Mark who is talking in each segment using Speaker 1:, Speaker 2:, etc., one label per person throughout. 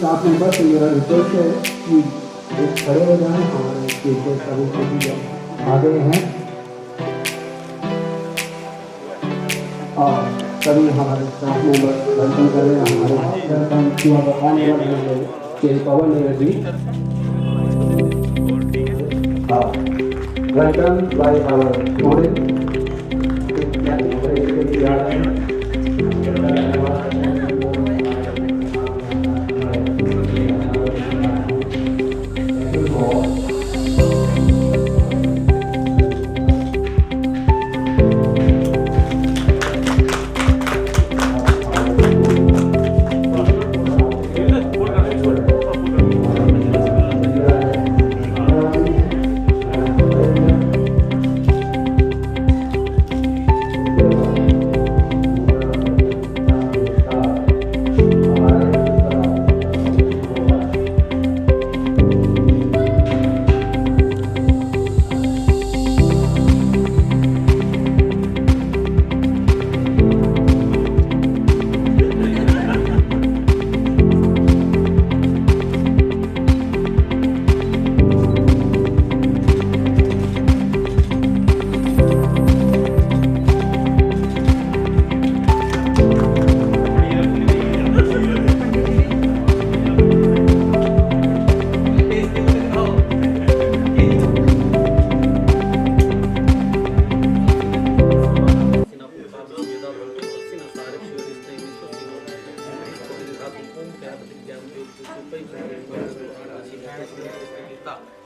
Speaker 1: Staff member से मेरा request है कि खड़े हो जाएं और सभी आ गए हैं और सभी हमारे स्टाफ मेंबर वेलकम कर रहे हैं हमारे Pawan ji welcome by our student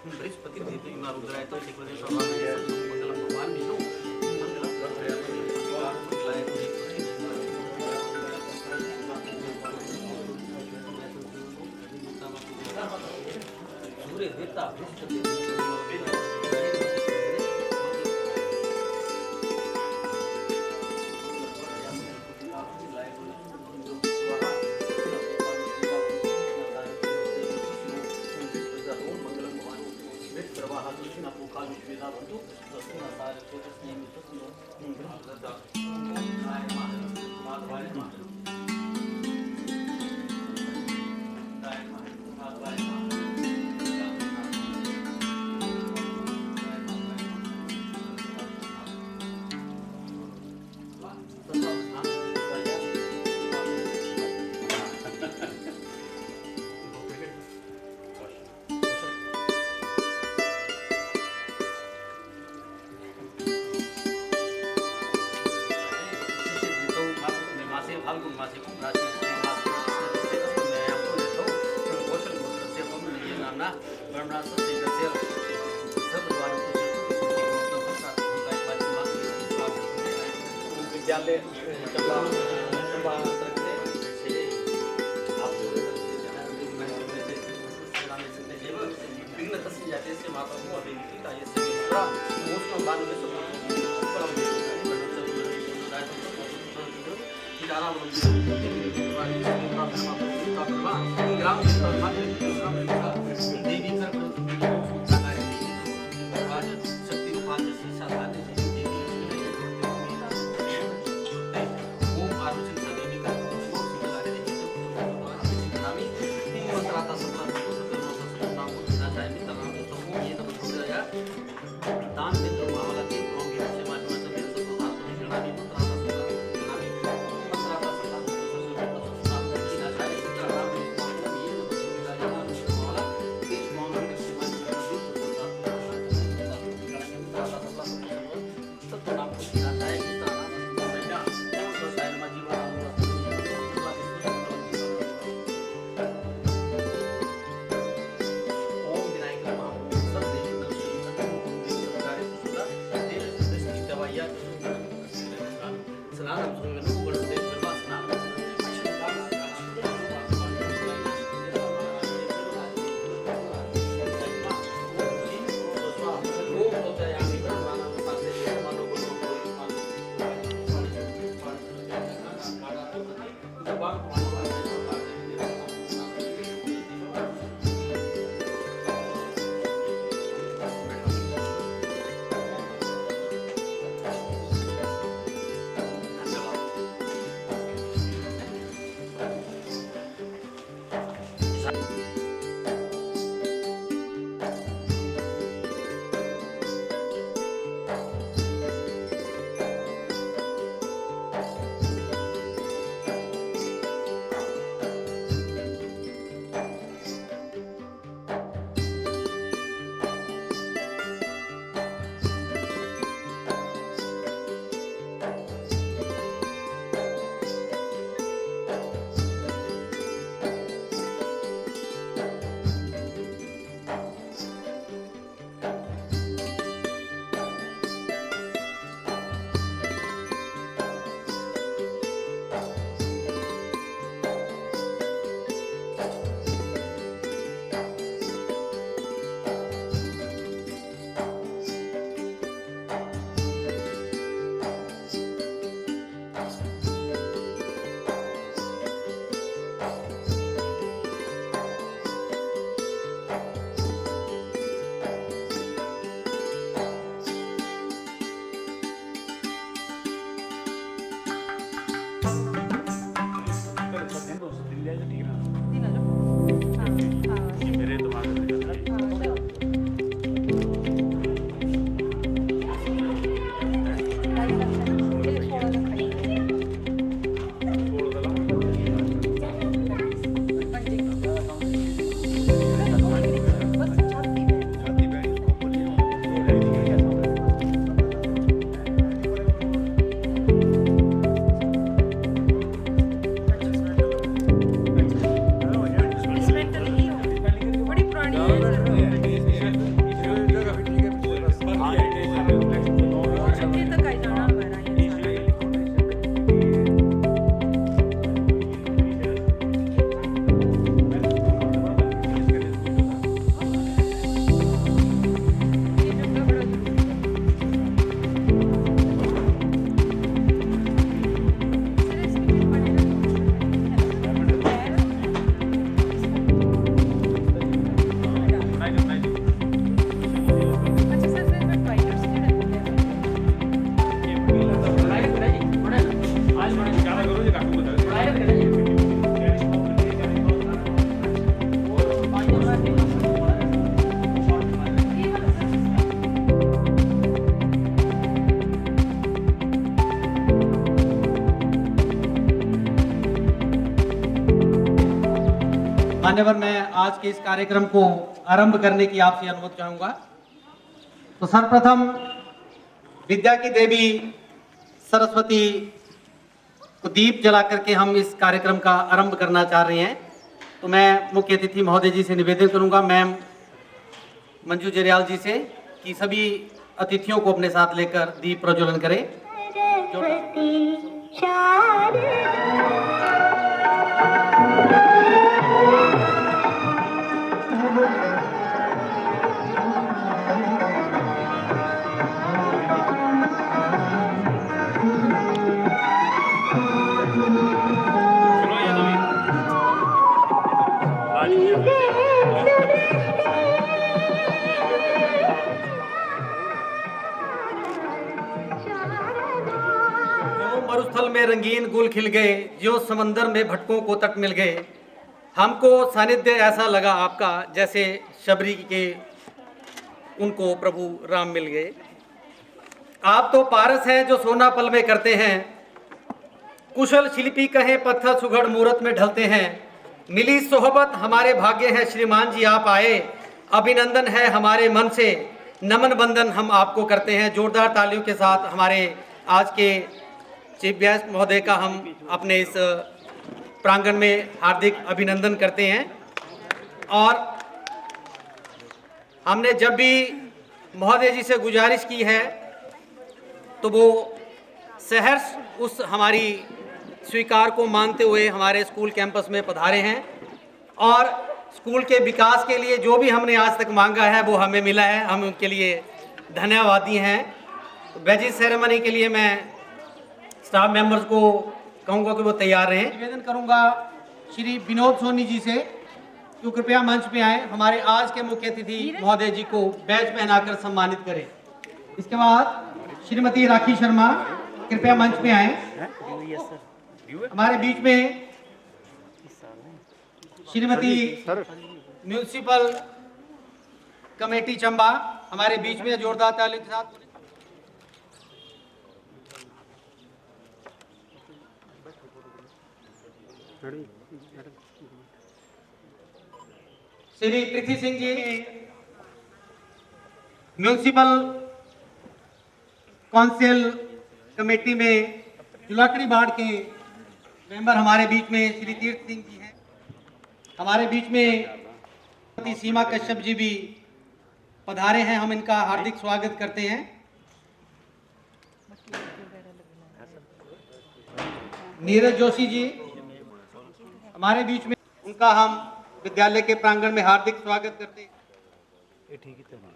Speaker 2: बृहस्पति देते इमा रुद्राय तो एक प्रदेश मंगलम भगवान विष्णु सूर्य देवता बृहस्पति विद्यालय
Speaker 3: मान्यवर, मैं आज के इस कार्यक्रम को आरंभ करने की आपसे अनुमति चाहूंगा। तो सर्वप्रथम विद्या की देवी सरस्वती को दीप जला करके हम इस कार्यक्रम का आरंभ करना चाह रहे हैं। तो मैं मुख्य अतिथि महोदय जी से निवेदन करूंगा, मैम मंजू जरियाल जी से, कि सभी अतिथियों को अपने साथ लेकर दीप प्रज्वलन करें। मरुस्थल में रंगीन गुल खिल गए, जो समंदर में भटकों को तट मिल गए। हमको सानिध्य ऐसा लगा आपका, जैसे शबरी के उनको प्रभु राम मिल गए। आप तो पारस हैं जो सोना पल में करते हैं, कुशल शिल्पी कहें पत्थर सुघड़ मूरत में ढलते हैं। मिली सोहबत हमारे भाग्य है, श्रीमान जी आप आए, अभिनंदन है हमारे मन से, नमन बंदन हम आपको करते हैं। जोरदार तालियों के साथ हमारे आज के चीफ गेस्ट महोदय का हम अपने इस प्रांगण में हार्दिक अभिनंदन करते हैं। और हमने जब भी महोदय जी से गुजारिश की है तो वो सहर्ष उस हमारी स्वीकार को मानते हुए हमारे स्कूल कैंपस में पधारे हैं और स्कूल के विकास के लिए जो भी हमने आज तक मांगा है वो हमें मिला है। हम उनके लिए धन्यवादी हैं। बैजिंग सेरेमनी के लिए मैं स्टाफ मेंबर्स को कहूँगा कि वो तैयार रहें। निवेदन करूँगा श्री विनोद सोनी जी से कि कृपया मंच पे आए, हमारे आज के मुख्य अतिथि महोदय जी को बैच पहनाकर सम्मानित करें। इसके बाद श्रीमती राखी शर्मा कृपया मंच पे आए। हमारे बीच में श्रीमती म्यूनिसिपल कमेटी चंबा हमारे बीच में जोरदार तालियों के साथ। Shri Prithvi Singh ji municipal council committee में जुलाकड़ी वार्ड के मेंबर हमारे बीच में श्री तीर्थ सिंह जी हैं। हमारे बीच में सीमा कश्यप जी भी पधारे हैं, हम इनका हार्दिक स्वागत करते हैं। नीरज जोशी जी हमारे बीच में, उनका हम विद्यालय के प्रांगण में हार्दिक स्वागत करते हैं।
Speaker 4: ये ठीक है ना,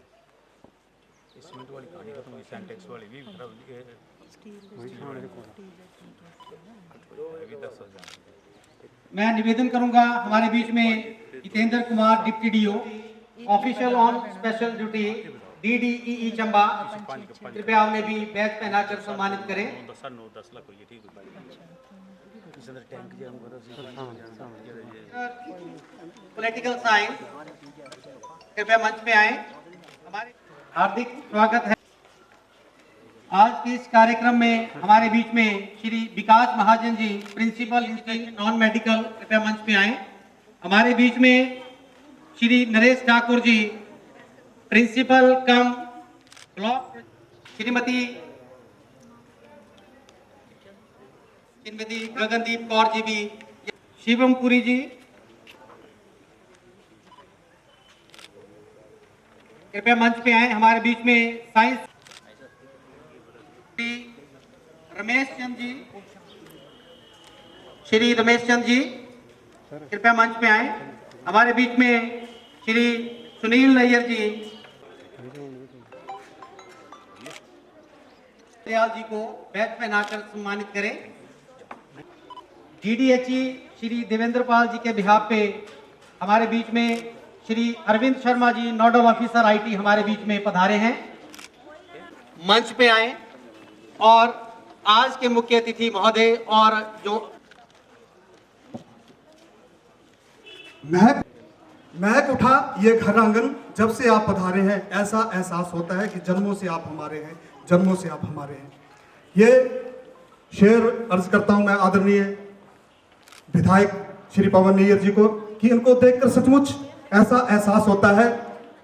Speaker 4: इसमेंट वाली कहानी का तो सेंटेक्स वाली भी
Speaker 3: मैं निवेदन करूंगा हमारे बीच में Jitendra Kumar deputy DO official on special duty DDEE Chamba, कृपया उन्हें भी बैच पहनाकर सम्मानित करें। पॉलिटिकल साइंस कृपया मंच में आए। हमारे हार्दिक स्वागत है। आज के इस कार्यक्रम में हमारे बीच में श्री विकास महाजन जी प्रिंसिपल इंस्टीट्यूट नॉन मेडिकल कृपया मंच पे आए। हमारे बीच में श्री नरेश ठाकुर जी प्रिंसिपल कम ब्लॉक, श्रीमती गगनदीप कौर जी भी, शिवम पुरी जी कृपया मंच पे आए। हमारे बीच में साइंस रमेश चंद जी, श्री रमेश चंद जी कृपया मंच पे आए। हमारे बीच में श्री सुनील नैयर जी जी को बैच पहनाकर सम्मानित करें। DDHE श्री देवेंद्र पाल जी के बिहाफ पे हमारे बीच में Shri Arvind Sharma ji nodal officer IT हमारे बीच में पधारे हैं। मंच पे आए और आज के मुख्य अतिथि महोदय और जो
Speaker 5: महक उठा ये घर आंगन, जब से आप पधारे हैं ऐसा एहसास होता है कि जन्मों से आप हमारे हैं, जन्मों से आप हमारे हैं। ये शेर अर्ज करता हूं मैं आदरणीय विधायक श्री पवन नैयर जी को कि इनको देखकर सचमुच ऐसा एहसास होता है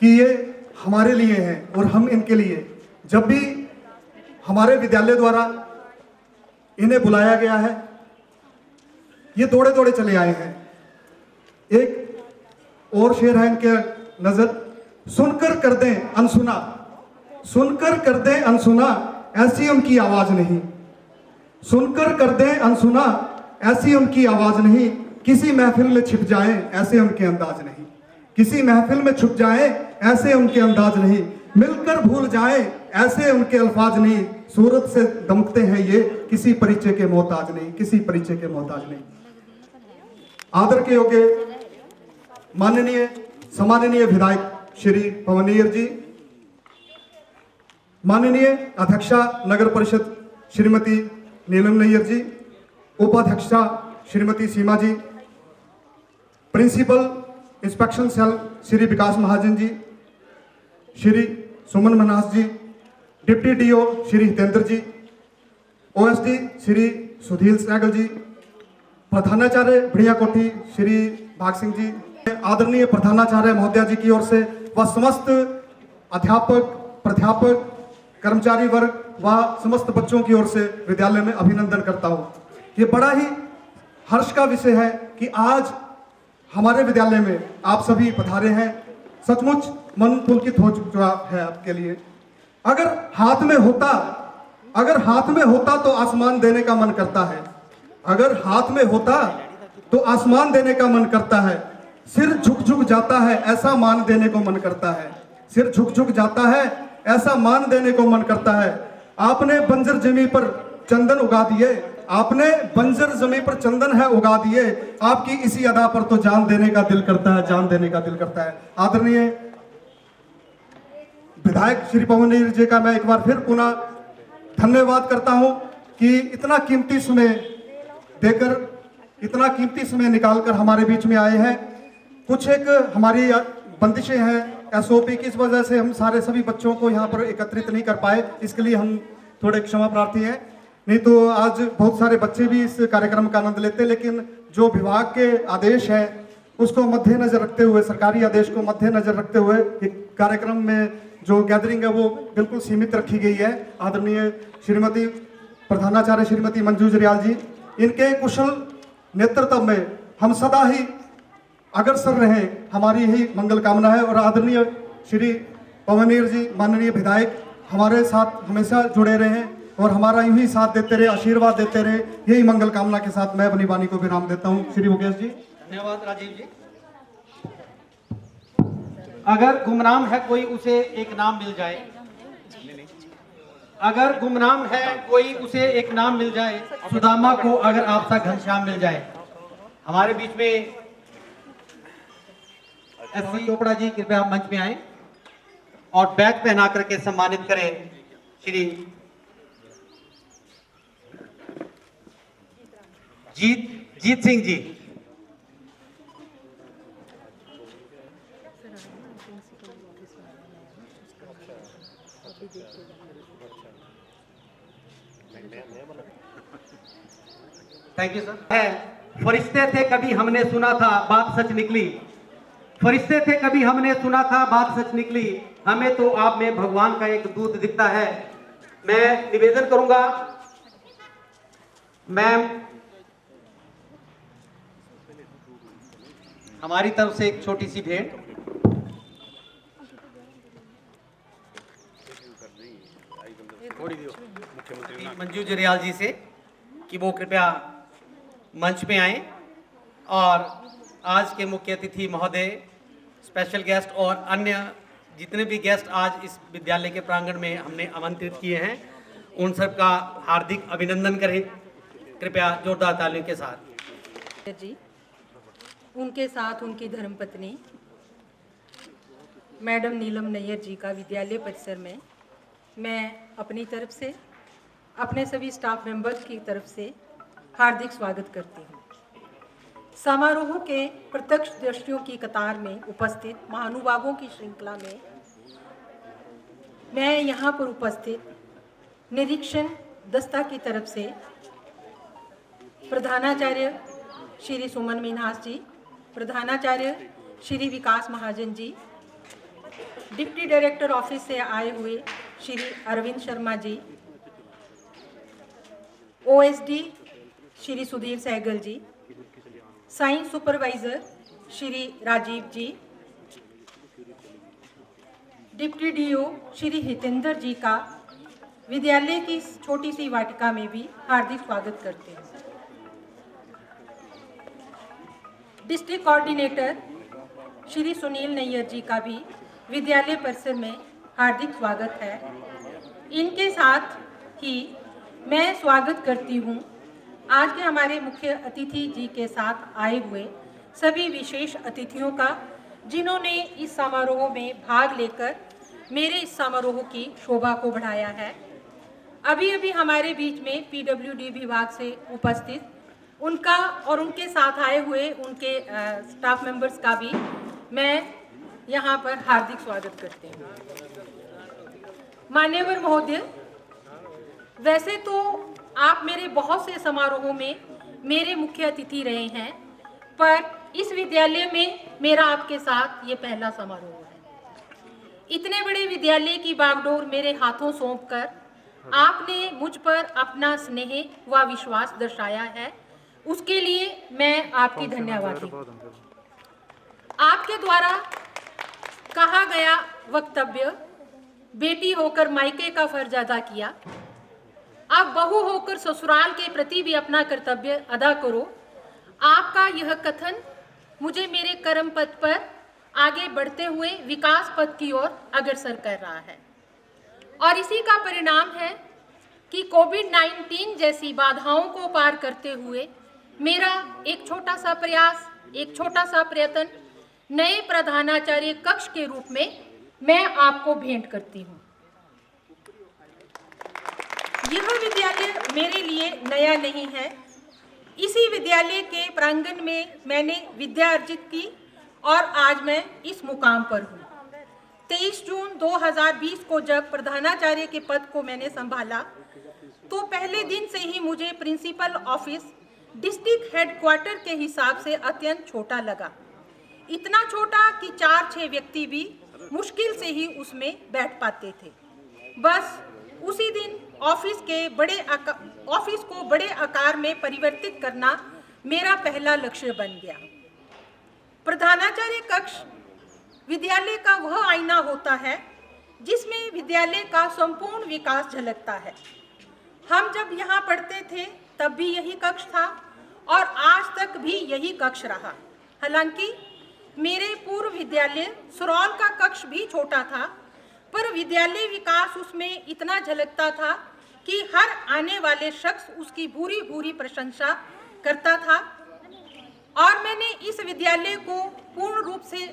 Speaker 5: कि ये हमारे लिए हैं और हम इनके लिए। जब भी हमारे विद्यालय द्वारा इन्हें बुलाया गया है, ये दौड़े दौड़े चले आए हैं। एक और शेर है इनके नजर, सुनकर कर दें अनसुना, सुनकर कर दें अनसुना, ऐसी उनकी आवाज नहीं। सुनकर कर दें अनसुना, ऐसी उनकी आवाज नहीं। किसी महफिल में छिप जाएं, ऐसे उनके अंदाज नहीं। किसी महफिल में छुप जाएं, ऐसे उनके अंदाज नहीं। मिलकर भूल जाएं, ऐसे उनके अल्फाज नहीं। सूरत से दमकते हैं ये, किसी परिचय के मोहताज नहीं, किसी परिचय के मोहताज नहीं। आदर के योग्य माननीय सम्माननीय विधायक श्री पवन नैयर जी, माननीय अध्यक्षा नगर परिषद श्रीमती नीलम नैयर जी, उपाध्यक्षा Shrimati Seema ji, principal inspection cell Shri Vikas Mahajan ji, Shri Suman Manas ji, deputy DO Shri Hitendra ji, OSD Shri Sudhil Sehgal ji, प्रधानाचार्य बढ़िया कोठी श्री भाग सिंह जी, आदरणीय प्रधानाचार्य महोदया जी की ओर से व समस्त अध्यापक, प्राध्यापक, कर्मचारी वर्ग व समस्त बच्चों की ओर से विद्यालय में अभिनंदन करता हूँ। ये बड़ा ही हर्ष का विषय है कि आज हमारे विद्यालय में आप सभी पधारे हैं। सचमुच मन पुलकित हो चुका है आपके लिए। अगर हाथ में होता तो आसमान देने का मन करता है। अगर हाथ में होता तो आसमान देने का मन करता है। सिर झुक झुक जाता है, ऐसा मान देने को मन करता है। सिर झुक झुक जाता है, ऐसा मान देने को मन करता है। आपने बंजर जमीन पर चंदन उगा दिए, आपने बंजर जमीन पर चंदन है उगा दिए। आपकी इसी अदा पर तो जान देने का दिल करता है, जान देने का दिल करता है। आदरणीय विधायक श्री पवन नैयर जी का मैं एक बार फिर पुनः धन्यवाद करता हूं कि इतना कीमती समय देकर, इतना कीमती समय निकालकर हमारे बीच में आए हैं। कुछ एक हमारी बंदिशें हैं एसओपी की, इस वजह से हम सारे सभी बच्चों को यहाँ पर एकत्रित नहीं कर पाए, इसके लिए हम थोड़े क्षमा प्रार्थी हैं। नहीं तो आज बहुत सारे बच्चे भी इस कार्यक्रम का आनंद लेते, लेकिन जो विभाग के आदेश है उसको मद्देनजर रखते हुए, सरकारी आदेश को मद्देनजर रखते हुए एक कार्यक्रम में जो गैदरिंग है वो बिल्कुल सीमित रखी गई है। आदरणीय श्रीमती प्रधानाचार्य श्रीमती मंजू जरियाल जी, इनके कुशल नेतृत्व में हम सदा ही अग्रसर रहे, हमारी यही मंगल कामना है। और आदरणीय श्री पवन नैयर जी माननीय विधायक हमारे साथ हमेशा जुड़े रहे और हमारा यूं ही साथ देते रहे, आशीर्वाद देते रहे, यही मंगल कामना के साथ मैं अपनी वाणी को विराम देता हूं। श्री मुकेश जी।
Speaker 3: धन्यवाद राजीव जी। अगर गुमनाम है कोई उसे एक नाम मिल जाए, अगर गुमनाम है कोई उसे एक नाम मिल जाए, सुदामा को अगर आपसा घनश्याम मिल जाए। हमारे बीच में एससी चोपड़ा जी कृपया मंच में आए और बैच पहना करके सम्मानित करें Shri Jeet Singh ji. Thank you sir. है फरिश्ते थे कभी हमने सुना था बात सच निकली, फरिश्ते थे कभी हमने सुना था बात सच निकली, हमें तो आप में भगवान का एक दूत दिखता है। मैं निवेदन करूंगा मैम हमारी तरफ से एक छोटी सी भेंट। मंजू जरियाल जी से कि वो कृपया मंच पे आएं और आज के मुख्य अतिथि महोदय, स्पेशल गेस्ट और अन्य जितने भी गेस्ट आज इस विद्यालय के प्रांगण में हमने आमंत्रित किए हैं, उन सब का हार्दिक अभिनंदन करें कृपया जोरदार तालियों के साथ।
Speaker 6: जी, उनके साथ उनकी धर्मपत्नी मैडम नीलम नैयर जी का विद्यालय परिसर में मैं अपनी तरफ से, अपने सभी स्टाफ मेंबर्स की तरफ से हार्दिक स्वागत करती हूँ। समारोह के प्रत्यक्ष दृष्टियों की कतार में उपस्थित महानुभावों की श्रृंखला में मैं यहाँ पर उपस्थित निरीक्षण दस्ता की तरफ से प्रधानाचार्य श्री सुमन मिन्हास जी, प्रधानाचार्य Shri Vikas Mahajan ji, deputy director office से आए हुए Shri Arvind Sharma ji, OSD Shri Sudhir Sehgal ji, science supervisor Shri Rajiv ji, deputy DO Shri Hitendra ji का विद्यालय की इस छोटी सी वाटिका में भी हार्दिक स्वागत करते हैं। डिस्ट्रिक्ट कोऑर्डिनेटर श्री सुनील नैयर जी का भी विद्यालय परिसर में हार्दिक स्वागत है। इनके साथ ही मैं स्वागत करती हूँ आज के हमारे मुख्य अतिथि जी के साथ आए हुए सभी विशेष अतिथियों का, जिन्होंने इस समारोह में भाग लेकर मेरे इस समारोह की शोभा को बढ़ाया है। अभी अभी हमारे बीच में पीडब्ल्यूडी विभाग से उपस्थित उनका और उनके साथ आए हुए उनके स्टाफ मेंबर्स का भी मैं यहाँ पर हार्दिक स्वागत करती हूँ। मान्यवर महोदय, वैसे तो आप मेरे बहुत से समारोहों में मेरे मुख्य अतिथि रहे हैं, पर इस विद्यालय में मेरा आपके साथ ये पहला समारोह है। इतने बड़े विद्यालय की बागडोर मेरे हाथों सौंपकर आपने मुझ पर अपना स्नेह व विश्वास दर्शाया है, उसके लिए मैं आपकी धन्यवादी हूँ। आपके द्वारा कहा गया वक्तव्य, बेटी होकर मायके का फर्ज अदा किया, अब बहू होकर ससुराल के प्रति भी अपना कर्तव्य अदा करो, आपका यह कथन मुझे मेरे कर्म पथ पर आगे बढ़ते हुए विकास पथ की ओर अग्रसर कर रहा है। और इसी का परिणाम है कि कोविड-19 जैसी बाधाओं को पार करते हुए मेरा एक छोटा सा प्रयास, एक छोटा सा प्रयत्न नए प्रधानाचार्य कक्ष के रूप में मैं आपको भेंट करती हूँ। यह विद्यालय मेरे लिए नया नहीं है। इसी विद्यालय के प्रांगण में मैंने विद्या अर्जित की और आज मैं इस मुकाम पर हूँ। 23 जून 2020 को जब प्रधानाचार्य के पद को मैंने संभाला तो पहले दिन से ही मुझे प्रिंसिपल ऑफिस डिस्ट्रिक्ट हेडक्वार्टर के हिसाब से अत्यंत छोटा लगा। इतना छोटा कि 4-6 व्यक्ति भी मुश्किल से ही उसमें बैठ पाते थे। बस उसी दिन ऑफिस को बड़े आकार में परिवर्तित करना मेरा पहला लक्ष्य बन गया। प्रधानाचार्य कक्ष विद्यालय का वह आईना होता है जिसमें विद्यालय का संपूर्ण विकास झलकता है। हम जब यहाँ पढ़ते थे तब भी यही कक्ष था और आज तक भी यही कक्ष रहा। हालांकि मेरे पूर्व विद्यालय सुरौल का कक्ष भी छोटा था, पर विद्यालय विकास उसमें इतना झलकता था कि हर आने वाले शख्स उसकी भूरी भूरी प्रशंसा करता था। और मैंने इस विद्यालय को पूर्ण रूप से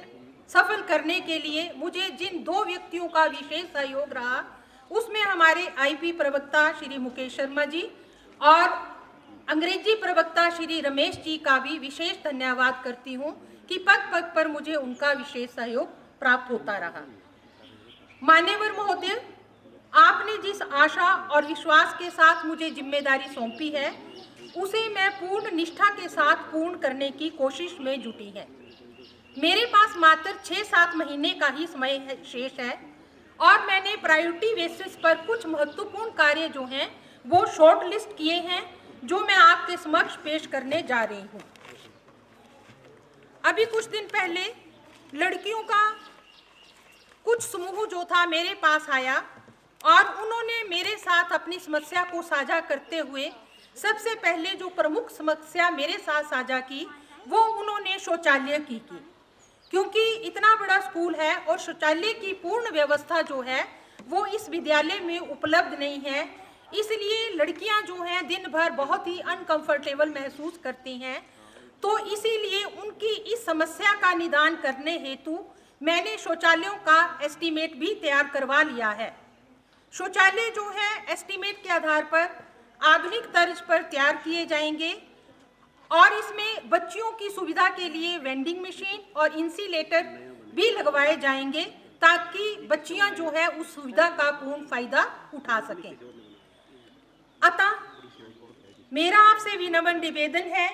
Speaker 6: सफल करने के लिए मुझे जिन 2 व्यक्तियों का विशेष सहयोग रहा, उसमें हमारे आईपी प्रवक्ता श्री मुकेश शर्मा जी और अंग्रेजी प्रवक्ता श्री रमेश जी का भी विशेष धन्यवाद करती हूँ कि पग पग पर मुझे उनका विशेष सहयोग प्राप्त होता रहा। मान्यवर महोदय, आपने जिस आशा और विश्वास के साथ मुझे जिम्मेदारी सौंपी है, उसे मैं पूर्ण निष्ठा के साथ पूर्ण करने की कोशिश में जुटी है। मेरे पास मात्र 6-7 महीने का ही समय शेष है और मैंने प्रायोरिटी बेसिस पर कुछ महत्वपूर्ण कार्य जो हैं वो शॉर्ट लिस्ट किए हैं, जो मैं आपके समक्ष पेश करने जा रही हूँ। अभी कुछ दिन पहले लड़कियों का कुछ समूह जो था मेरे पास आया और उन्होंने मेरे साथ अपनी समस्या को साझा करते हुए सबसे पहले जो प्रमुख समस्या मेरे साथ साझा की वो उन्होंने शौचालय की क्योंकि इतना बड़ा स्कूल है और शौचालय की पूर्ण व्यवस्था जो है वो इस विद्यालय में उपलब्ध नहीं है। इसलिए लड़कियां जो हैं दिन भर बहुत ही अनकंफर्टेबल महसूस करती हैं। तो इसीलिए उनकी इस समस्या का निदान करने हेतु मैंने शौचालयों का एस्टीमेट भी तैयार करवा लिया है। शौचालय जो है एस्टीमेट के आधार पर आधुनिक तर्ज पर तैयार किए जाएंगे और इसमें बच्चियों की सुविधा के लिए वेंडिंग मशीन और इंसीलेटर भी लगवाए जाएंगे ताकि बच्चियां जो है उस सुविधा का पूर्ण फायदा उठा सकें। अतः मेरा आपसे विनम्र निवेदन है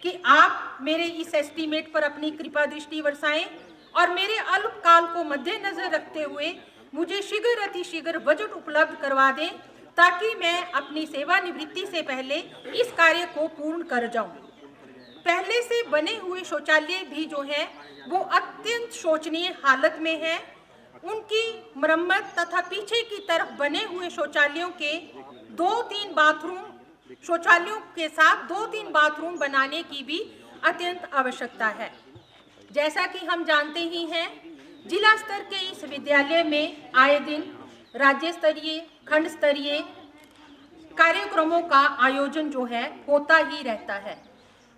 Speaker 6: कि आप मेरे इस एस्टीमेट पर अपनी कृपा दृष्टि बरसाएं और मेरे अल्पकाल को मद्देनजर रखते हुए मुझे शीघ्र अतिशीघ्र बजट उपलब्ध करवा दें, ताकि मैं अपनी सेवानिवृत्ति से पहले इस कार्य को पूर्ण कर जाऊं। पहले से बने हुए शौचालय भी जो है वो अत्यंत शोचनीय हालत में है। उनकी मरम्मत तथा पीछे की तरफ बने हुए शौचालयों के 2-3 बाथरूम, शौचालयों के साथ 2-3 बाथरूम बनाने की भी अत्यंत आवश्यकता है। जैसा कि हम जानते ही हैं, जिला स्तर के इस विद्यालय में आए दिन राज्य स्तरीय, खंड स्तरीय कार्यक्रमों का आयोजन जो है होता ही रहता है।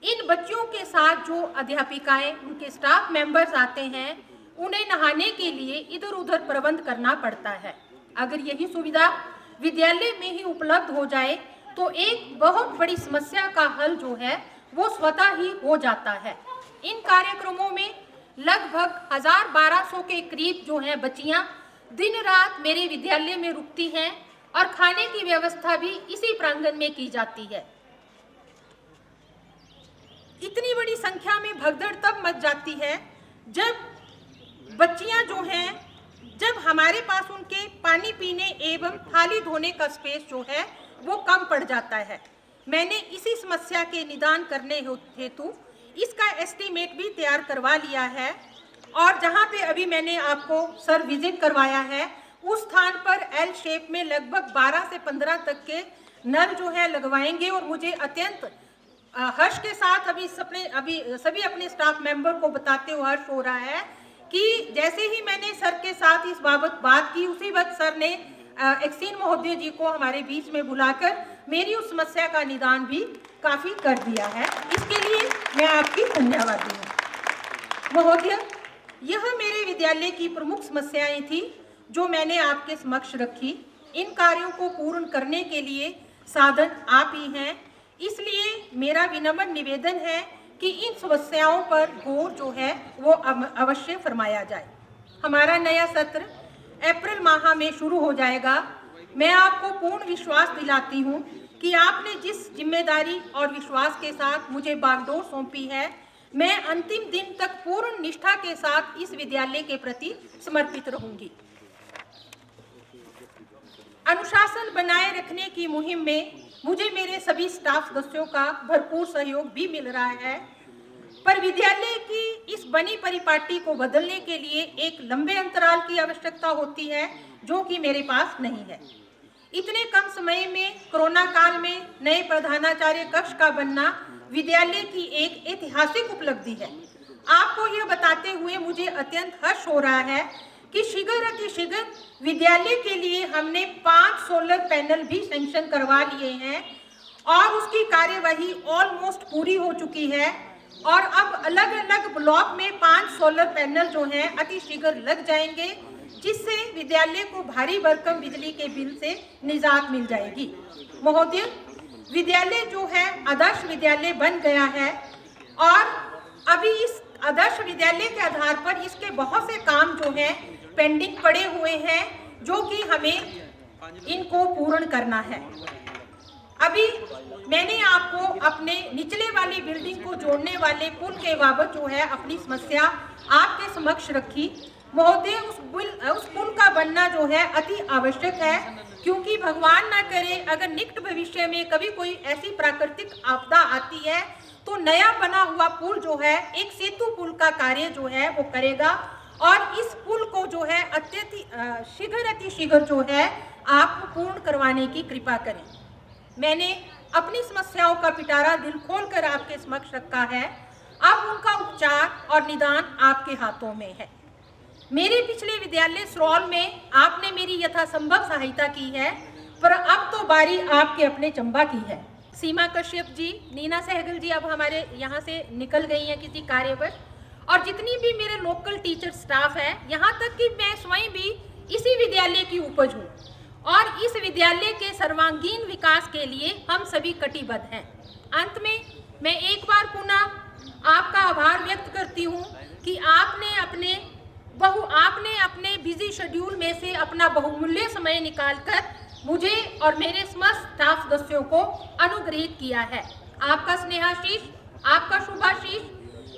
Speaker 6: इन बच्चों के साथ जो अध्यापिकाएं, उनके स्टाफ मेंबर्स आते हैं, उन्हें नहाने के लिए इधर उधर प्रबंध करना पड़ता है। अगर यही सुविधा विद्यालय में ही उपलब्ध हो जाए तो एक बहुत बड़ी समस्या का हल जो है वो स्वतः ही हो जाता है। इन कार्यक्रमों में लगभग 1000-1200 के करीब जो है बच्चियां दिन रात मेरे विद्यालय में रुकती हैं और खाने की व्यवस्था भी इसी प्रांगण में की जाती है। इतनी बड़ी संख्या में भगदड़ तब मच जाती है जब बच्चियां जो हैं, जब हमारे पास उनके पानी पीने एवं थाली धोने का स्पेस जो है वो कम पड़ जाता है। मैंने इसी समस्या के निदान करने हेतु इसका एस्टीमेट भी तैयार करवा लिया है और जहां पे अभी मैंने आपको सर विजिट करवाया है, उस स्थान पर एल शेप में लगभग 12 से 15 तक के नल जो है लगवाएंगे और मुझे अत्यंत हर्ष के साथ अभी सभी अपने स्टाफ मेंबर को बताते हुए हर्ष हो रहा है कि जैसे ही मैंने सर के साथ इस बाबत बात की, उसी वक्त सर ने एक्सीन महोदय जी को हमारे बीच में बुलाकर मेरी उस समस्या का निदान भी काफ़ी कर दिया है। इसके लिए मैं आपकी धन्यवादी हूँ। महोदय, यह मेरे विद्यालय की प्रमुख समस्याएं थी जो मैंने आपके समक्ष रखी। इन कार्यों को पूर्ण करने के लिए साधन आप ही हैं, इसलिए मेरा विनम्र निवेदन है कि इन समस्याओं पर गौर जो है वो अवश्य फरमाया जाए। हमारा नया सत्र अप्रैल माह में शुरू हो जाएगा। मैं आपको पूर्ण विश्वास दिलाती हूँ कि आपने जिस जिम्मेदारी और विश्वास के साथ मुझे बागडोर सौंपी है, मैं अंतिम दिन तक पूर्ण निष्ठा के साथ इस विद्यालय के प्रति समर्पित रहूंगी। अनुशासन बनाए रखने की मुहिम में मुझे मेरे सभी स्टाफ सदस्यों का भरपूर सहयोग भी मिल रहा है, पर विद्यालय की इस बनी परिपाटी को बदलने के लिए एक लंबे अंतराल की आवश्यकता होती है, जो कि मेरे पास नहीं है। इतने कम समय में कोरोना काल में नए प्रधानाचार्य कक्ष का बनना विद्यालय की एक ऐतिहासिक उपलब्धि है। आपको यह बताते हुए मुझे अत्यंत हर्ष हो रहा है कि शीघ्र अतिशीघ्र विद्यालय के लिए हमने 5 सोलर पैनल भी सैंक्शन करवा लिए हैं और उसकी कार्यवाही ऑलमोस्ट पूरी हो चुकी है और अब अलग अलग ब्लॉक में 5 सोलर पैनल जो हैं अतिशीघ्र लग जाएंगे, जिससे विद्यालय को भारी भरकम बिजली के बिल से निजात मिल जाएगी। महोदय, विद्यालय जो है आदर्श विद्यालय बन गया है और अभी इस आदर्श विद्यालय के आधार पर इसके बहुत से काम जो हैं पेंडिंग पड़े हुए हैं, जो कि हमें इनको पूर्ण करना है। अभी मैंने आपको अपने निचले वाली बिल्डिंग को जोड़ने वाले पुल के बाबत जो है अपनी समस्या आपके समक्ष रखी। महोदय, उस पुल का बनना जो है अति आवश्यक है, क्योंकि भगवान ना करे अगर निकट भविष्य में कभी कोई ऐसी प्राकृतिक आपदा आती है तो नया बना हुआ पुल जो है एक सेतु पुल का कार्य जो है वो करेगा और इस पुल को जो है अतिशीघ्र जो है आप पूर्ण करवाने की कृपा करें। मैंने अपनी समस्याओं का पिटारा दिल खोलकर आपके समक्ष रखा है। अब उनका उपचार और निदान आपके हाथों में है। मेरे पिछले विद्यालय सरोल में आपने मेरी यथासंभव सहायता की है, पर अब तो बारी आपके अपने चंबा की है। सीमा कश्यप जी, नीना सहगल जी अब हमारे यहाँ से निकल गई हैं किसी कार्यवश, और जितनी भी मेरे लोकल टीचर स्टाफ है, यहाँ तक कि मैं स्वयं भी इसी विद्यालय की उपज हूँ और इस विद्यालय के सर्वांगीण विकास के लिए हम सभी कटिबद्ध हैं। अंत में मैं एक बार पुनः आपका आभार व्यक्त करती हूँ कि आपने अपने बिजी शेड्यूल में से अपना बहुमूल्य समय निकालकर मुझे और मेरे समस्त स्टाफ सदस्यों को अनुग्रहित किया है। आपका स्नेहाशीष आपका शुभाशीष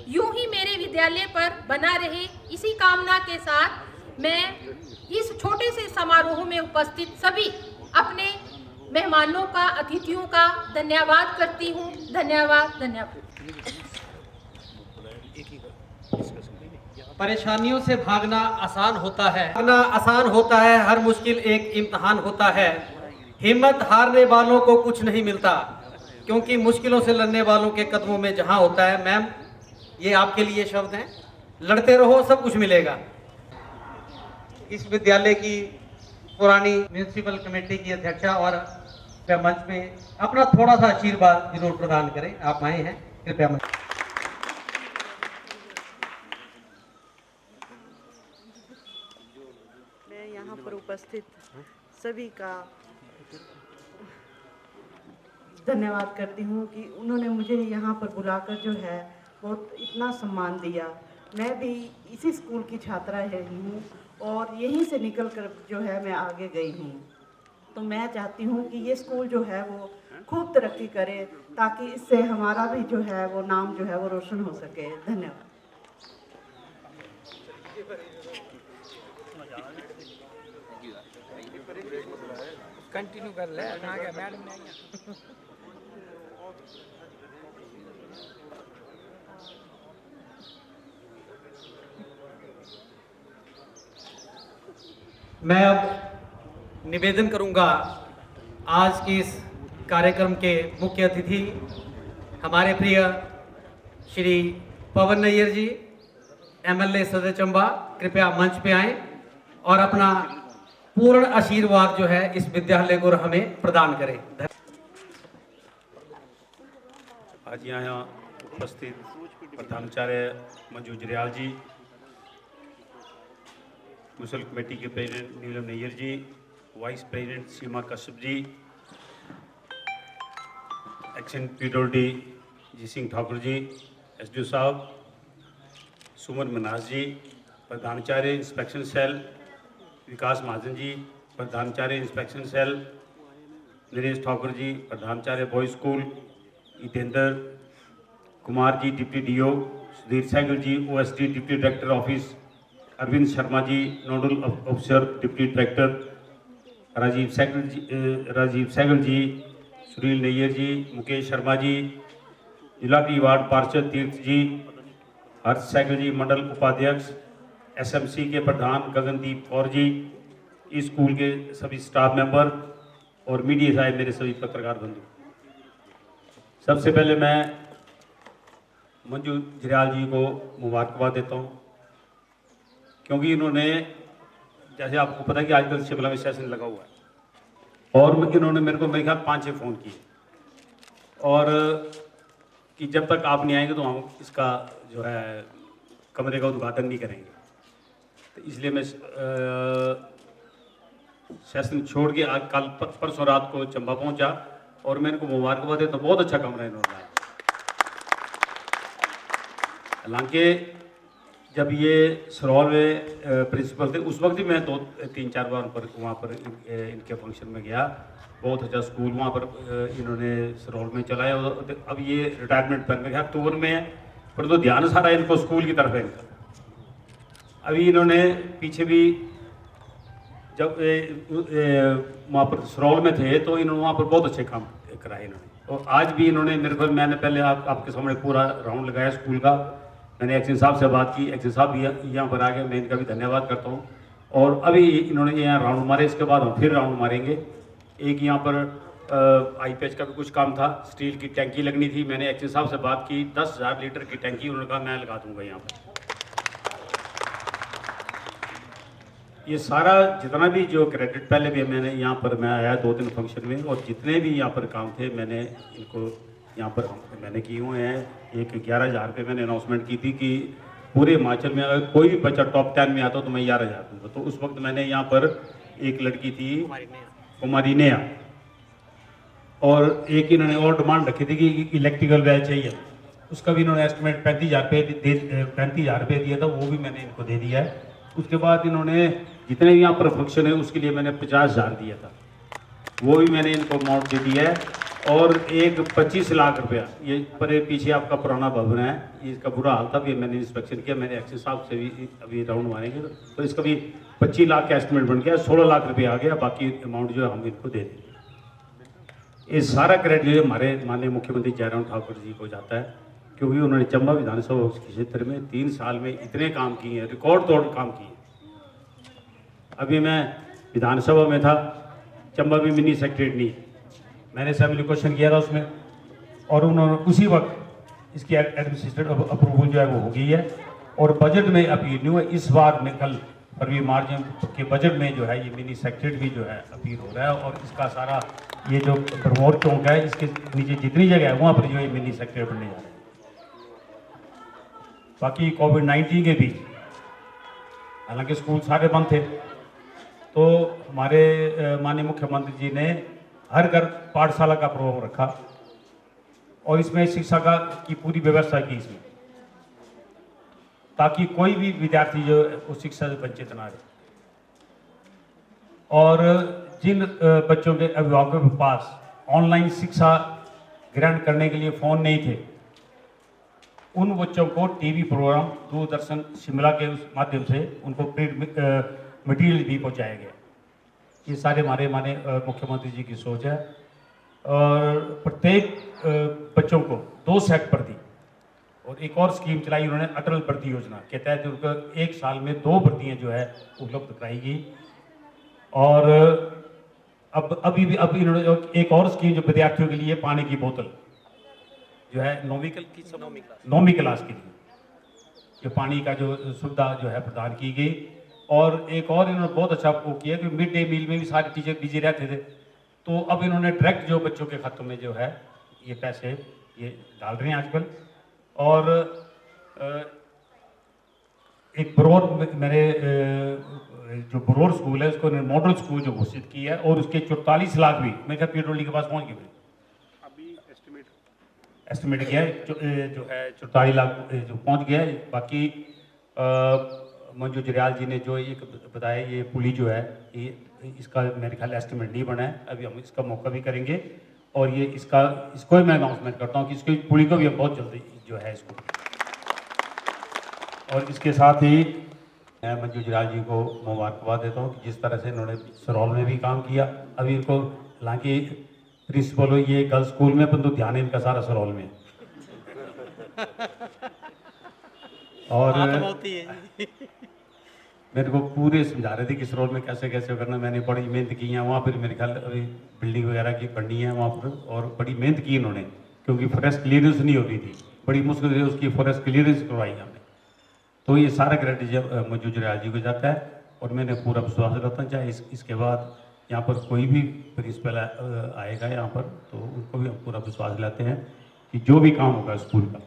Speaker 6: यूं ही मेरे विद्यालय पर बना रहे, इसी कामना के साथ मैं इस छोटे से समारोह में उपस्थित सभी अपने मेहमानों का, अतिथियों का धन्यवाद करती हूँ। धन्यवाद, धन्यवाद।
Speaker 3: परेशानियों से भागना आसान होता है, भागना आसान होता है, हर मुश्किल एक इम्तिहान होता है। हिम्मत हारने वालों को कुछ नहीं मिलता, क्योंकि मुश्किलों से लड़ने वालों के कदमों में जहां होता है। मैम, ये आपके लिए शब्द हैं, लड़ते रहो, सब कुछ मिलेगा। इस विद्यालय की पुरानी म्यूनिसिपल कमेटी की अध्यक्षा और मंच पे अपना थोड़ा सा आशीर्वाद जरूर प्रदान करें। आप आए हैं, कृपया मंच।
Speaker 7: मैं यहाँ पर उपस्थित सभी का धन्यवाद करती हूँ कि उन्होंने मुझे यहाँ पर बुलाकर जो है बहुत इतना सम्मान दिया। मैं भी इसी स्कूल की छात्रा रही हूँ और यहीं से निकल कर जो है मैं आगे गई हूँ। तो मैं चाहती हूँ कि ये स्कूल जो है वो खूब तरक्की करे, ताकि इससे हमारा भी जो है वो नाम जो है वो रोशन हो सके। धन्यवाद।
Speaker 8: कंटिन्यू कर ले, आ गया मैडम ने।
Speaker 3: मैं अब निवेदन करूंगा, आज की इस कार्यक्रम के मुख्य अतिथि हमारे प्रिय श्री पवन नैयर जी, MLA सदर चंबा, कृपया मंच पे आएं और अपना पूर्ण आशीर्वाद जो है इस विद्यालय को हमें प्रदान करें।
Speaker 9: आज यहाँ उपस्थित प्रधानाचार्य मंजू जरियाल जी, म्यूनिसिपल कमेटी के प्रेसिडेंट नीलम नैयर जी, वाइस प्रेसिडेंट सीमा कश्यप जी, एक्शन PWD जी सिंह ठाकुर जी, SDO साहब सुमन मनाज जी, प्रधानाचार्य इंस्पेक्शन सेल विकास महाजन जी, प्रधानाचार्य इंस्पेक्शन सेल नरेश ठाकुर जी, प्रधानाचार्य boy school Jitendra Kumar ji, deputy DO Sudhir Sehgal ji, OSD deputy director office Arvind Sharma ji, nodal officer deputy director Rajiv Sehgal ji, Sunil Nayyar ji, Mukesh Sharma ji, जिला की वार्ड पार्षद तीर्थ जी, हर्ष सहगल जी, मंडल उपाध्यक्ष, SMC के प्रधान गगनदीप कौर जी, इस स्कूल के सभी स्टाफ मेंबर और मीडिया साहब, मेरे सभी पत्रकार बंधु। सबसे पहले मैं मंजू जरियाल जी को मुबारकबाद देता हूँ, क्योंकि इन्होंने, जैसे आपको पता है कि आजकल शिमला में सेशन लगा हुआ है, और इन्होंने मेरे को मेरे ख्याल 5-6 फ़ोन किए और कि जब तक आप नहीं आएंगे तो हम इसका जो है कमरे का उद्घाटन नहीं करेंगे। तो इसलिए मैं सेशन छोड़ के आज कल परसों रात को चंबा पहुंचा और मैं इनको मुबारकबाद देता हूँ। बहुत अच्छा कमरा इन्होंने बनाया। हालांकि जब ये सरोल में प्रिंसिपल थे उस वक्त ही मैं 2-3-4 बार वहाँ पर इनके फंक्शन में गया। बहुत अच्छा स्कूल वहाँ पर इन्होंने सरोल में चलाया। अब ये रिटायरमेंट पर गया, अक्टूबर में है, पर तो ध्यान सारा इनको स्कूल की तरफ है इनका। अभी इन्होंने पीछे भी जब वहाँ पर सरोल में थे तो इन्होंने वहाँ पर बहुत अच्छे काम कराए इन्होंने। और आज भी इन्होंने मेरे को, मैंने पहले आपके सामने पूरा राउंड लगाया स्कूल का। मैंने एक्शन साहब से बात की, एक्शन साहब भी यहाँ पर आ गए, मैं इनका भी धन्यवाद करता हूँ। और अभी इन्होंने यहाँ राउंड मारे, इसके बाद हम फिर राउंड मारेंगे। एक यहाँ पर IPH का भी कुछ काम था, स्टील की टैंकी लगनी थी। मैंने एक्शन साहब से बात की, 10,000 लीटर की टैंकी उन्होंने कहा मैं लगा दूँगा यहाँ पर। ये सारा जितना भी जो क्रेडिट, पहले भी मैंने यहाँ पर मैं आया 2 दिन फंक्शन में, और जितने भी यहाँ पर काम थे मैंने इनको यहाँ पर मैंने किए हुए हैं। एक 11,000 रुपये मैंने अनाउंसमेंट की थी कि पूरे हिमाचल में अगर कोई भी बच्चा टॉप 10 में आता तो मैं 11,000 दूँगा। तो उस वक्त मैंने यहाँ पर एक लड़की थी कुमारी नेहा, और एक इन्होंने और डिमांड रखी थी कि इलेक्ट्रिकल बैच चाहिए, उसका भी इन्होंने एस्टिमेट 35,000 रुपये दिया था, वो भी मैंने इनको दे दिया है। उसके बाद इन्होंने जितने भी यहाँ पर फंक्शन है उसके लिए मैंने 50,000 दिया था, वो भी मैंने इनको अमाउंट दे दिया है। और एक 25 लाख रुपया, ये पर पीछे आपका पुराना भवन है, इसका बुरा हाल था, भी मैंने इंस्पेक्शन किया, मैंने एक्सेस साहब से भी अभी राउंड मारेंगे तो इसका भी 25 लाख का एस्टिमेट बन गया, 16 लाख रुपया आ गया, बाकी अमाउंट जो है हम इनको दे देंगे। ये सारा क्रेडिट जो हमारे माननीय मुख्यमंत्री जयराम ठाकुर जी को जाता है, क्योंकि उन्होंने चंबा विधानसभा क्षेत्र में 3 साल में इतने काम किए हैं, रिकॉर्ड तोड़ काम किए। अभी मैं विधानसभा में था, चंबा में मिनी सेक्रेटरी नहीं, मैंने असेंबली क्वेश्चन किया था उसमें, और उन्होंने उसी वक्त इसकी एडमिनिस्ट्रेटिव अप्रूवल जो है वो हो गई है, और बजट में अपील नहीं हुआ। इस बार में कल फरवरी मार्च के बजट में जो है ये मिनी सेक्रेटरी भी जो है अपील हो रहा है, और इसका सारा ये जो प्रमोद चौक है इसके नीचे जितनी जगह है वहाँ पर जो है मिनी सेक्रेटरी बनने जा रहे हैं। बाकी कोविड-19 के बीच हालांकि स्कूल सारे बंद थे, तो हमारे माननीय मुख्यमंत्री जी ने हर घर पाठशाला का प्रोग्राम रखा, और इसमें शिक्षा की पूरी व्यवस्था की इसमें, ताकि कोई भी विद्यार्थी जो उस शिक्षा से वंचित ना रहे। और जिन बच्चों के अभिभावकों के पास ऑनलाइन शिक्षा ग्रहण करने के लिए फ़ोन नहीं थे, उन बच्चों को टीवी प्रोग्राम दूरदर्शन शिमला के उस माध्यम से उनको प्रिंट मटेरियल भी पहुँचाया गया। ये सारे हमारे मुख्यमंत्री जी की सोच है, और प्रत्येक बच्चों को 2 सेट भर्ती, और एक और स्कीम चलाई उन्होंने अटल भर्ती योजना के तहत उनको 1 साल में 2 भर्तियाँ जो है उपलब्ध कराई गई। और अब इन्होंने एक और स्कीम जो विद्यार्थियों के लिए पानी की बोतल जो है 9वीं क्लास के लिए जो पानी का जो सुविधा जो है प्रदान की गई। और एक और इन्होंने बहुत अच्छा वो किया कि मिड डे मील में भी सारे टीचर बिजी रहते थे, तो अब इन्होंने डायरेक्ट जो बच्चों के खातों में जो है ये पैसे ये डाल रहे हैं आजकल। और एक बरोर मेरे जो बरोर स्कूल है उसको मॉडल स्कूल जो घोषित किया है, और उसके 44 लाख भी मेरे ख्याल पीडब्ल्यूडी के पास पहुँच गए, अभी एस्टिमेट किया है जो है 44 लाख जो पहुँच गया है। बाकी मंजू जरियाल जी ने जो एक बताया, ये पुली जो है ये इसका मेरे ख्याल एस्टिमेट नहीं बना है, अभी हम इसका मौका भी करेंगे, और ये इसको ही मैं अनाउंसमेंट करता हूँ कि इसकी पुली को भी हम बहुत जल्दी जो है इसको। और इसके साथ ही मैं मंजू जरियाल जी को मुबारकबाद देता हूँ कि जिस तरह से इन्होंने सरौल में भी काम किया। अभी इनको हालांकि प्रिंसिपल ये गर्ल्स स्कूल में, परंतु ध्यान इनका सारा सरौल में। और मेरे को पूरे समझा रहे थे कि सरौल में कैसे कैसे करना, मैंने बड़ी मेहनत की है वहाँ पर, मेरे ख्याल अभी बिल्डिंग वगैरह की बननी है वहाँ पर, और बड़ी मेहनत की इन्होंने, क्योंकि फॉरेस्ट क्लियरेंस नहीं होती थी, बड़ी मुश्किल से उसकी फॉरेस्ट क्लियरेंस करवाई हमने। तो ये सारा क्रेडिट मंजू जरियाल जी को जाता है, और मैंने पूरा विश्वास रखता हूँ चाहे इसके बाद यहाँ पर कोई भी प्रिंसिपल आएगा यहाँ पर, तो उनको भी हम पूरा विश्वास दिलाते हैं कि जो भी काम होगा स्कूल का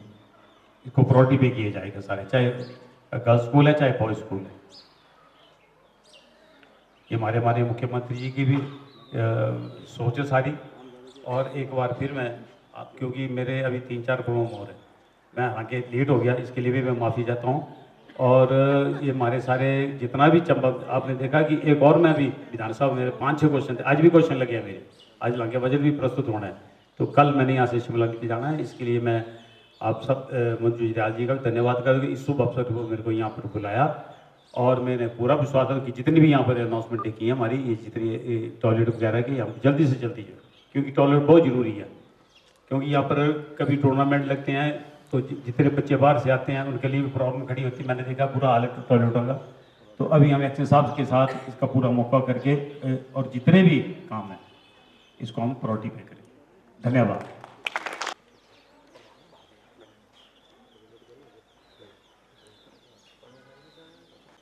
Speaker 9: इसको प्रायोरिटी पे किया जाएगा सारे, चाहे गर्ल्स स्कूल है चाहे बॉयज स्कूल है। ये हमारे मुख्यमंत्री जी की भी सोच है सारी। और एक बार फिर मैं क्योंकि मेरे अभी 3-4 प्रोग्राम हो रहे हैं, मैं आगे लेट हो गया, इसके लिए भी मैं माफ़ी चाहता हूँ। और ये हमारे सारे जितना भी चंबा, आपने देखा कि एक और मैं भी विधानसभा में 5-6 क्वेश्चन थे, आज भी क्वेश्चन लगे हैं मेरे, आज लगे बजट भी प्रस्तुत होना है, तो कल मैंने यहाँ से शिमला लेके जाना है। इसके लिए मैं आप सब मंजू जरियाल जी का भी धन्यवाद करूँगी, इस शुभ अवसर को मेरे को यहाँ पर बुलाया, और मैंने पूरा विश्वास है कि जितनी भी यहाँ पर अनाउंसमेंट की है हमारी, ये जितनी टॉयलेट वगैरह की हम जल्दी से जल्दी जो, क्योंकि टॉयलेट बहुत ज़रूरी है, क्योंकि यहाँ पर कभी टूर्नामेंट लगते हैं तो जितने बच्चे बाहर से आते हैं उनके लिए भी प्रॉब्लम खड़ी होती है। मैंने देखा बुरा हाल है टॉयलेटों का, तो अभी हम एक्शन साहब के साथ इसका पूरा मौका करके और जितने भी काम है इसको हम प्रायोरिटी पे करें। धन्यवाद।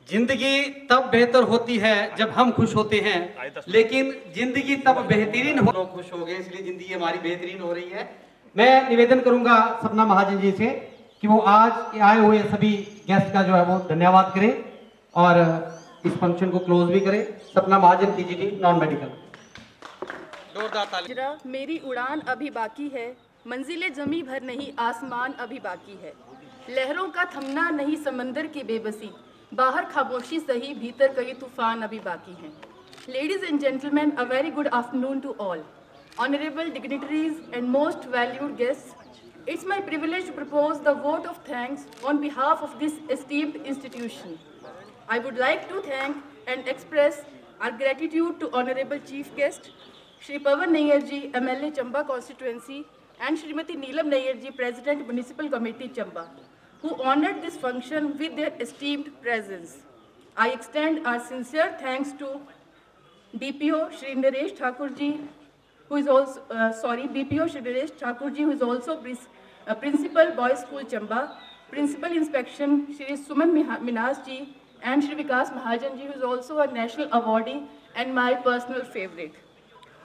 Speaker 3: जिंदगी तब बेहतर होती है जब हम खुश होते हैं, लेकिन जिंदगी तब बेहतरीन हो लोग खुश हो गए, इसलिए जिंदगी हमारी बेहतरीन हो रही है। मैं निवेदन करूंगा सपना महाजन जी से कि वो आज आए हुए सभी गेस्ट का जो है वो धन्यवाद करें और इस फंक्शन को क्लोज भी करें। सपना महाजन पीजीटी नॉन मेडिकल। जोरदार ताली।
Speaker 10: मेरी उड़ान अभी बाकी है, मंजिलें जमी भर नहीं, आसमान अभी बाकी है, लहरों का थमना नहीं, समंदर की बेबसी, बाहर खामोशी सही, भीतर कई तूफान अभी बाकी हैं। Ladies and gentleman, a very good afternoon to all. honorable dignitaries and most valued guests, it's my privilege to propose the vote of thanks on behalf of this esteemed institution. I would like to thank and express our gratitude to Honorable Chief Guest, Shri Pawan Nayyar ji, MLA Chamba Constituency, and Srimati Neelam Nayyar ji, President Municipal Committee Chamba, who honored this function with their esteemed presence. I extend our sincere thanks to DPO Shri Naresh Thakur ji, who is also BPO Shri Naresh Thakur ji, who is also Principal Boys School Chamba, Principal Inspection Shri Suman Minhas ji, and Shri Vikas Mahajan ji, who is also a national awardee and my personal favorite.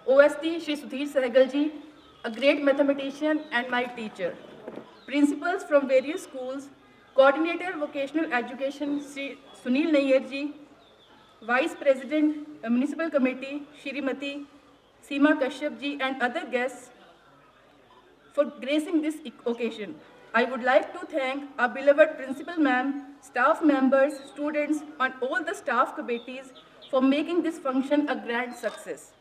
Speaker 10: OSD Shri Sudhir Sehgal ji, a great mathematician and my teacher. Principals from various schools, Coordinator Vocational Education Shri Sunil Nayyar ji, Vice President Municipal Committee Shrimati Seema Kashyap ji, and other guests for gracing this occasion. I would like to thank our beloved Principal Ma'am, staff members, students, and all the staff committees for making this function a grand success.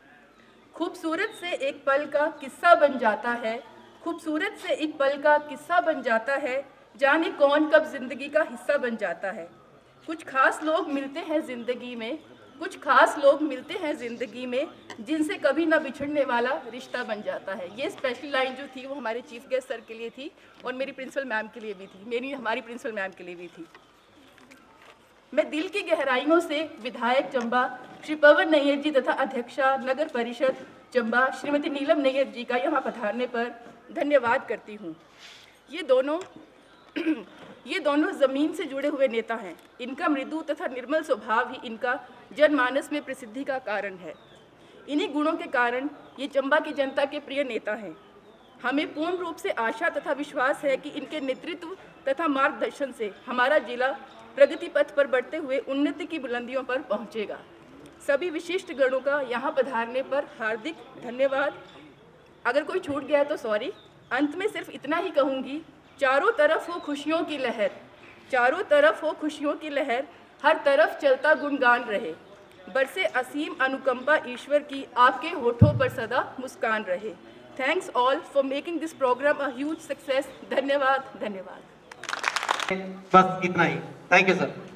Speaker 10: खूबसूरत से एक पल का किस्सा बन जाता है, खूबसूरत से एक पल का किस्सा बन जाता है, जाने कौन कब जिंदगी का हिस्सा बन जाता है। कुछ खास लोग मिलते हैं जिंदगी में, कुछ खास लोग मिलते हैं ज़िंदगी में, जिनसे कभी ना बिछड़ने वाला रिश्ता बन जाता है। ये स्पेशल लाइन जो थी वो हमारे चीफ गेस्ट सर के लिए थी और मेरी प्रिंसिपल मैम के लिए भी थी, हमारी प्रिंसिपल मैम के लिए भी थी। मैं दिल की गहराइयों से विधायक चंबा श्री पवन नैयर जी तथा अध्यक्षा नगर परिषद चंबा श्रीमती नीलम नैयर जी का यहाँ पधारने पर धन्यवाद करती हूँ। ये दोनों ज़मीन से जुड़े हुए नेता हैं। इनका मृदु तथा निर्मल स्वभाव ही इनका जनमानस में प्रसिद्धि का कारण है। इन्हीं गुणों के कारण ये चंबा की जनता के प्रिय नेता हैं। हमें पूर्ण रूप से आशा तथा विश्वास है कि इनके नेतृत्व तथा मार्गदर्शन से हमारा जिला प्रगति पथ पर बढ़ते हुए उन्नति की बुलंदियों पर पहुंचेगा। सभी विशिष्ट गणों का यहाँ पधारने पर हार्दिक धन्यवाद। अगर कोई छूट गया तो सॉरी। अंत में सिर्फ इतना ही कहूँगी, चारों तरफ हो खुशियों की लहर, चारों तरफ हो खुशियों की लहर, हर तरफ चलता गुणगान रहे, बरसे असीम अनुकंपा ईश्वर की, आपके होठों पर सदा मुस्कान रहे। Thanks all for making this program a huge success. धन्यवाद, धन्यवाद।
Speaker 3: बस इतना ही। Thank you sir.